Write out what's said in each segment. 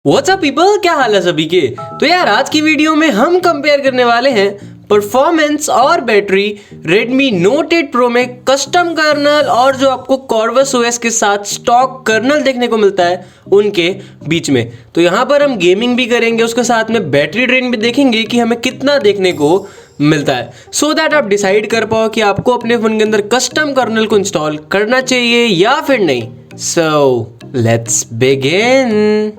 What's up people, क्या हाल है सभी के। तो यार आज की वीडियो में हम कंपेयर करने वाले हैं परफॉर्मेंस और बैटरी Redmi Note 8 Pro में कस्टम कर्नल और जो आपको Corvus OS के साथ स्टॉक कर्नल देखने को मिलता है उनके बीच में। तो यहाँ पर हम गेमिंग भी करेंगे, उसके साथ में बैटरी ड्रेन भी देखेंगे कि हमें कितना देखने को मिलता है, सो दैट आप डिसाइड कर पाओ कि आपको अपने फोन के अंदर कस्टम कर्नल को इंस्टॉल करना चाहिए या फिर नहीं। So let's begin.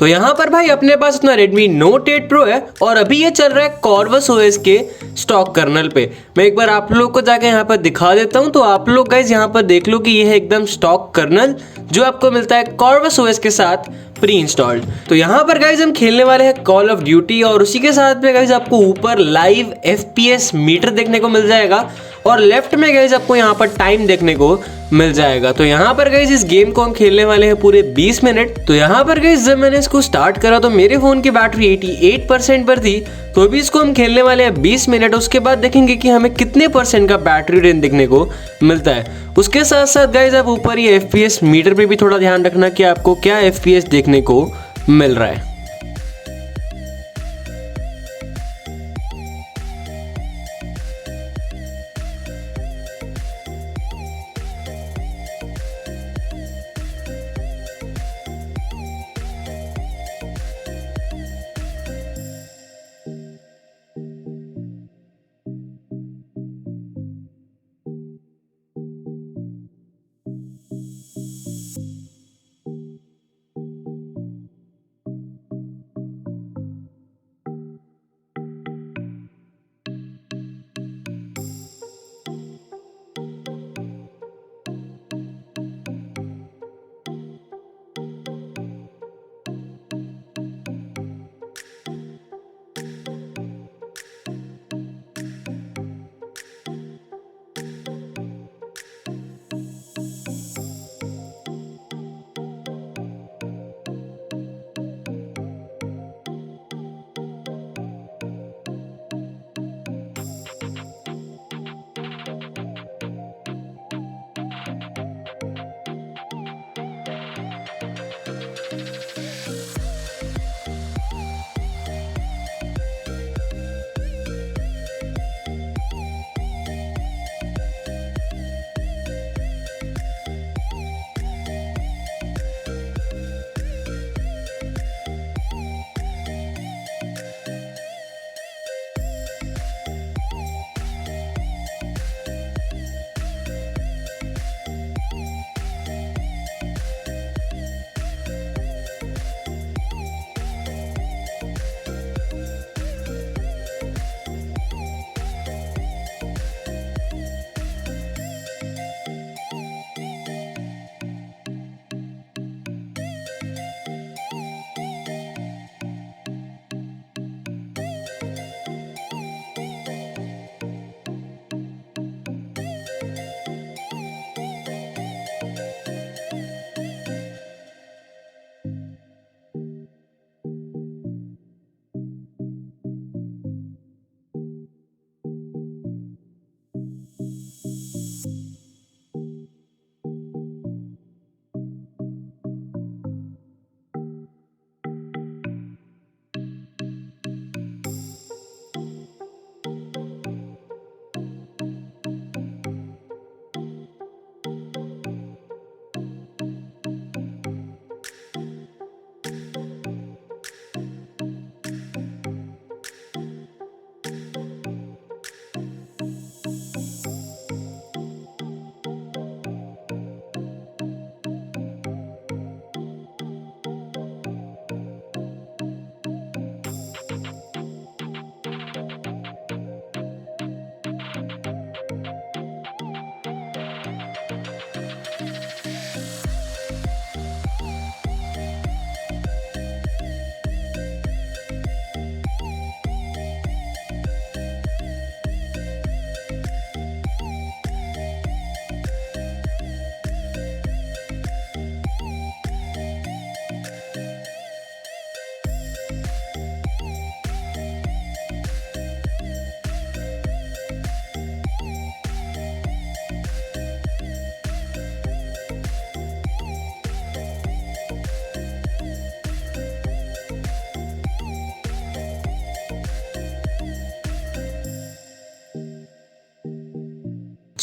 तो यहाँ पर भाई अपने पास अपना Redmi Note 8 Pro है और अभी ये चल रहा है Corvus OS के स्टॉक कर्नल पे। मैं एक बार आप लोग को जाके यहाँ पर दिखा देता हूँ, तो आप लोग गाइज यहाँ पर देख लो कि ये है एकदम स्टॉक कर्नल जो आपको मिलता है Corvus OS के साथ प्री इंस्टॉल्ड। तो यहाँ पर गाइज हम खेलने वाले हैं कॉल ऑफ ड्यूटी और उसी के साथ में गाइज आपको ऊपर लाइव FPS मीटर देखने को मिल जाएगा और लेफ्ट में गाइज आपको यहाँ पर टाइम देखने को मिल जाएगा। तो यहाँ पर गाइज इस गेम को हम खेलने वाले हैं पूरे 20 मिनट। तो यहाँ पर गाइज जब मैंने इसको स्टार्ट करा तो मेरे फोन की बैटरी 88% पर थी, तो अभी इसको हम खेलने वाले हैं 20 मिनट। उसके बाद देखेंगे कि हमें कितने परसेंट का बैटरी ड्रेन देखने को मिलता है। उसके साथ साथ गाइज आप ऊपर ये FPS मीटर पे भी थोड़ा ध्यान रखना कि आपको क्या FPS देखने को मिल रहा है।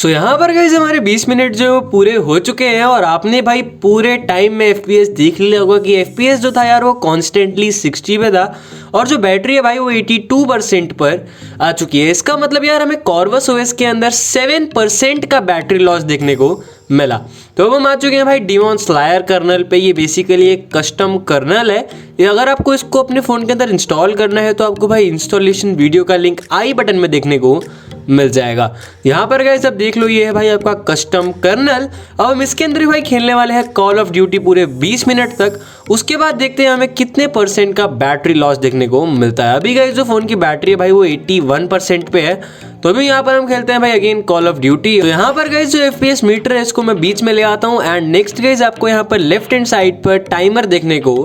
सो यहाँ पर गाइस हमारे 20 मिनट जो पूरे हो चुके हैं और आपने भाई पूरे टाइम में FPS देख लिया होगा कि FPS जो था यार वो कॉन्स्टेंटली 60 पे था और जो बैटरी है भाई वो 82% पर आ चुकी है। इसका मतलब यार हमें कॉर्वस ओएस के अंदर 7% का बैटरी लॉस देखने को मिला। तो अब हम आ चुके हैं भाई डिमॉन्स्लायर कर्नल पे। ये बेसिकली एक कस्टम कर्नल है। ये अगर आपको इसको अपने फ़ोन के अंदर इंस्टॉल करना है तो आपको भाई इंस्टॉलेशन वीडियो का लिंक आई बटन में देखने को मिल जाएगा। यहाँ पर गाइस अब देख लो ये है भाई आपका कस्टम कर्नल। अब हम इसके अंदर भाई खेलने वाले हैं कॉल ऑफ ड्यूटी पूरे 20 मिनट तक। उसके बाद देखते हैं हमें कितने परसेंट का बैटरी लॉस देखने को मिलता है। अभी गाइस जो फ़ोन की बैटरी है भाई वो 81% पे है। तो अभी यहाँ पर हम खेलते हैं भाई अगेन कॉल ऑफ ड्यूटी। तो यहाँ पर गाइस जो FPS मीटर है इसको मैं बीच में ले आता हूँ एंड नेक्स्ट गाइस आपको यहाँ पर लेफ्ट हैंड साइड पर टाइमर देखने को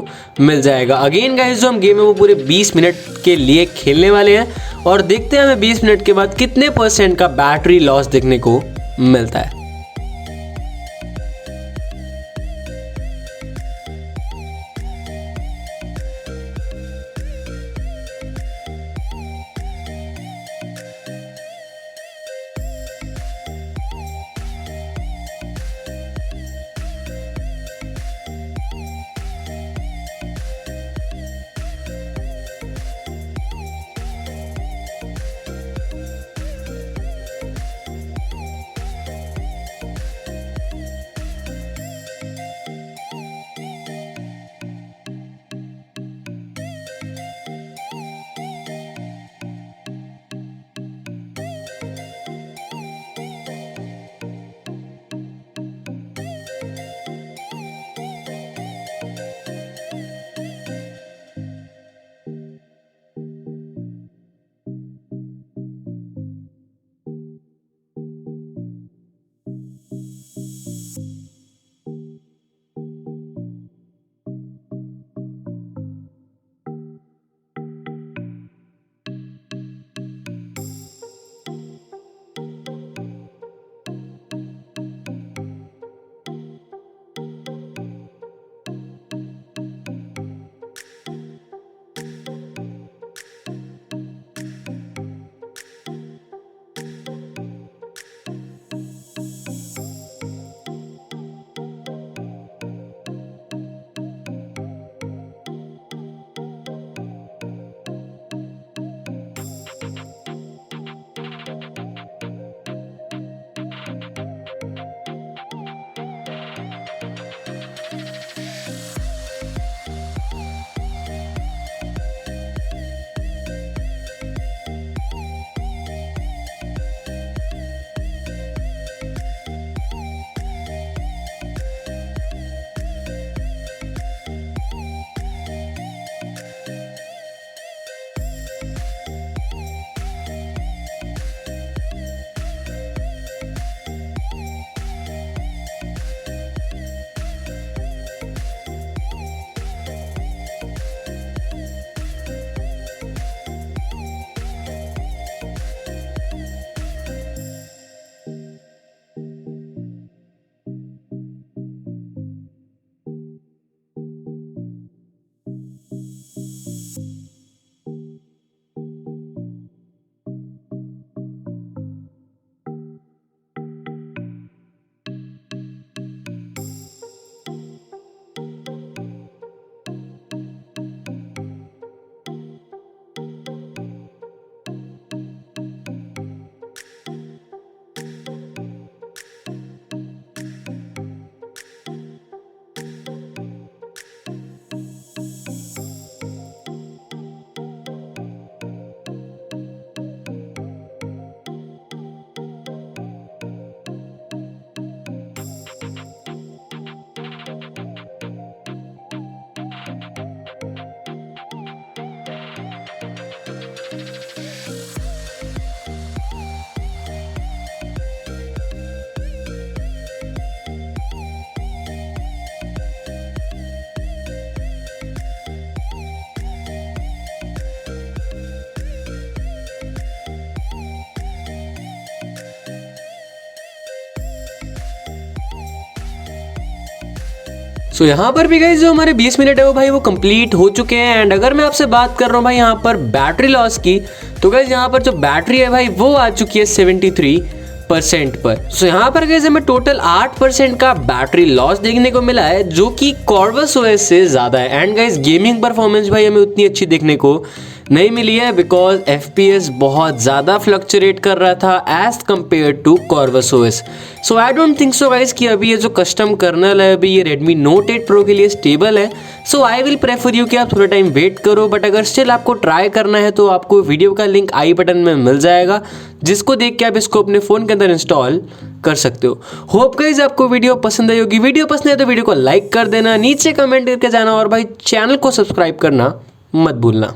मिल जाएगा। अगेन गाइस जो हम गेम है वो पूरे 20 मिनट के लिए खेलने वाले हैं और देखते हैं हमें 20 मिनट के बाद कितने परसेंट का बैटरी लॉस देखने को मिलता है। सो यहाँ पर भी गाइस जो हमारे 20 मिनट है वो भाई वो कंप्लीट हो चुके हैं। एंड अगर मैं आपसे बात कर रहा हूँ भाई यहाँ पर बैटरी लॉस की, तो गाइस यहाँ पर जो बैटरी है भाई वो आ चुकी है 73 परसेंट पर। सो यहाँ पर गाइस हमें टोटल 8% का बैटरी लॉस देखने को मिला है, जो कि कॉर्वस ओएस से ज़्यादा है। एंड गाइस गेमिंग परफॉर्मेंस भाई हमें उतनी अच्छी देखने को नहीं मिली है, बिकॉज FPS बहुत ज़्यादा फ्लक्चुएट कर रहा था as compared to Corvus OS. So I don't think so guys कि अभी ये जो कस्टम कर्नल है अभी ये Redmi Note 8 Pro के लिए स्टेबल है। सो आई विल प्रेफर यू कि आप थोड़ा टाइम वेट करो, बट अगर स्टिल आपको ट्राई करना है तो आपको वीडियो का लिंक आई बटन में मिल जाएगा, जिसको देख के आप इसको अपने फ़ोन के अंदर इंस्टॉल कर सकते हो। होप गाइस आपको वीडियो पसंद आई होगी। वीडियो पसंद है तो वीडियो को लाइक कर देना, नीचे कमेंट करके जाना, और भाई चैनल को सब्सक्राइब करना मत भूलना।